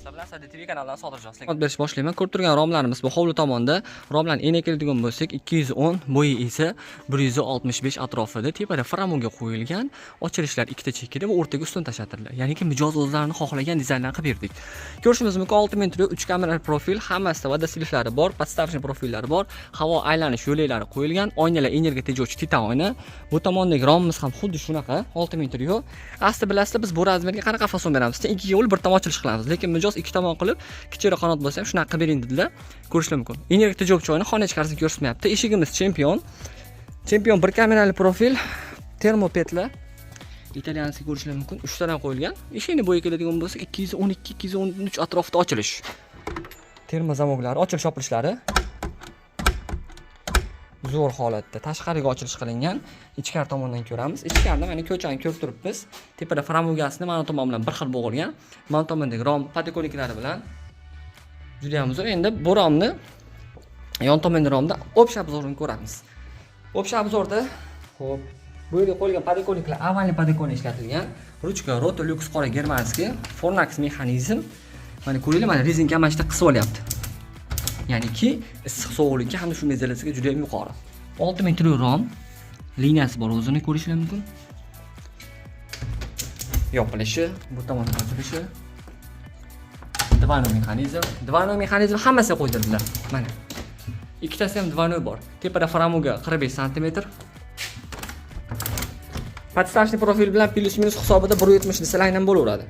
Sablasadi TV kanalidan Sodirjon. Ma'lumot berish boshlayman. Ko'rib turgan romlarimiz bu hovli tomonda. Romlarni eniga keladigan bo'lsak 210, bo'yi esa 165 atrofida. Tepada framonga qo'yilgan. Ochilishlar ikkita chekkada va o'rtaga ustun tashatildi. Ya'niki mijoz o'zlarini xohlagan dizaynlarni qilib berdik. Ko'rishimiz mumkin 6 metr 3 kamerali profil, hammasida vodoseliflari bor, podstavочный profillari bor, havo aylanish yo'laklari qo'yilgan, oynalar energiya tejovchi titan oyna. Bu tomondagi romimiz ham xuddi shunaqa 6 metr yo'q. Asli bilasizlar biz bu razmerga qanaqa fason beramiz? Ikkiga bo'lib bir tomon ochilish qilamiz. Lekin mijoz ikki tomon qilib, kichikroq qanot bo'lsa ham shunaqa qilib bering dedilar. Ko'rishlar mumkin. Energiya tejovchi oyna xona ichkarisini ko'rsatmayapti. Eshigimiz chempion. Chempion bir kamerali profil, termopetlar. Italyanskiy ko'rishlar mumkin. 3 tadan qo'yilgan. Eshikni bo'yi keladigan bo'lsa 212, 213 atrofida ochilish. Terma zamoglari, ochilish yopilishlari zo'r holatda. Tashqariga ochilish qilingan. Ichkari tomondan ko'ramiz. Ichkarida mana ko'chani ko'rib turibmiz. Tepada framogasini mana tomon bilan bir xil bo'g'ilgan. Mana tomondagi rom podokoniklari bilan juda ham zo'r. Endi bu romni yon tomonda romda общий обзорni ko'ramiz. Общий обзорda xo'p, bu yerga qo'yilgan podokoniklar avvalgi podokon ishlatilgan. Ruchka Rotolux qora germanskiy, Fornax mexanizm. Mana ko'ringlar, mana rezinka mashta qisib olyapti. Ya'niki issiq sovuqlikka hamda shu mezalasiga juda ham yuqori. 6 metr rom liniyasi bor, o'zini ko'rishlar mumkin. Yopilishi, bu tomondan ochilishi. Dvanoy mexanizm hammasiga qo'ydirdilar. Mana. Ikkitasi ham dvanoy bor. Tepada framoga 45 sm. Podstavочный profil bilan plus minus hisobida 170 desalar ham bo'laveradi.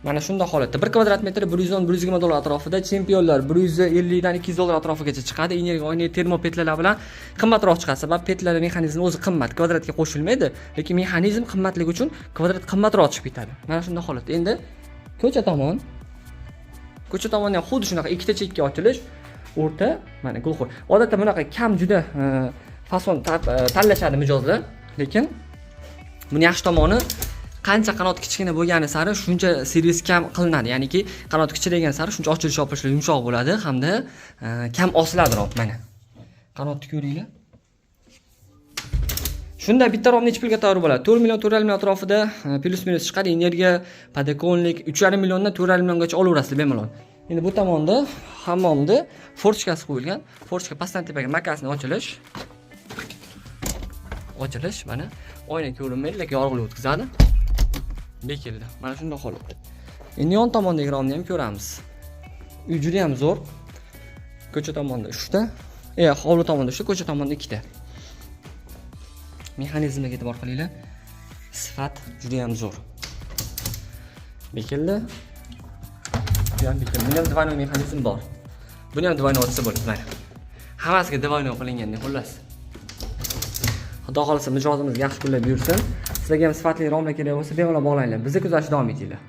Mana shunday holatda 1 kvadrat metr 110-120 dollar atrofida, chempionlar 150 dan 200 dollar atrofigacha chiqadi. Energiya oyna termopetlar bilan qimmatroq chiqadi. Sabab petlar mexanizmi o'zi qimmat, kvadratga qo'shilmaydi, lekin mexanizm qimmatligi uchun kvadrat qimmatroq chiqib ketadi. Mana shunday holatda. Endi ko'cha tomondan ham xuddi shunaqa ikkita chekka ochilish, o'rta mana gulxo'r. Odatda bunaqa kam juda fason tanlashadi mijozlar, lekin buni yaxshi tomoni qancha qanot kichkina bo'lgani sari shuncha servis kam qilinadi. Ya'niki qanot kichaygan sari shuncha ochilish yopilishlar yumshoq bo'ladi hamda kam osiladi rom. Mana qanotni ko'ringlar. Shunda bitta rom necha pulga tayyor bo'ladi? 4 million 4,5 million atrofida plus minus chiqadi. Energiya, podokonlik 3,5 milliondan 4,5 milliongacha olaverasiz bemalol. Endi bu tomonda hammomda forchkasi qo'yilgan. Forchka pastdan tepaga makasini ochilish mana oyna ko'rinmaydi, lekin yorug'lik o'tkazadi. Bekildi. Mana shunday holatda. Endi yon tomondagi romni ham ko'ramiz. Uy juda ham zo'r. Ko'cha tomonda 3 ta, hovli tomonda 3 ta, ko'cha tomonda 2 ta. Mexanizmga e'tibor qilinglar. Sifat juda ham zo'r. Bekildi. Bu ham bekildi. Bunda ham dvanoy mexanizm bor. Buni ham dvanoy otsa bo'ladi. Mana. Hammasiga dvanoy qilingan, xullas. Xudo xolasa mijozimizga yaxshi kunlar buyursin. Sizlarga ham sifatli romlar kerak bo'lsa, bemalol bog'langlar. Bizni kuzatishda davom etinglar.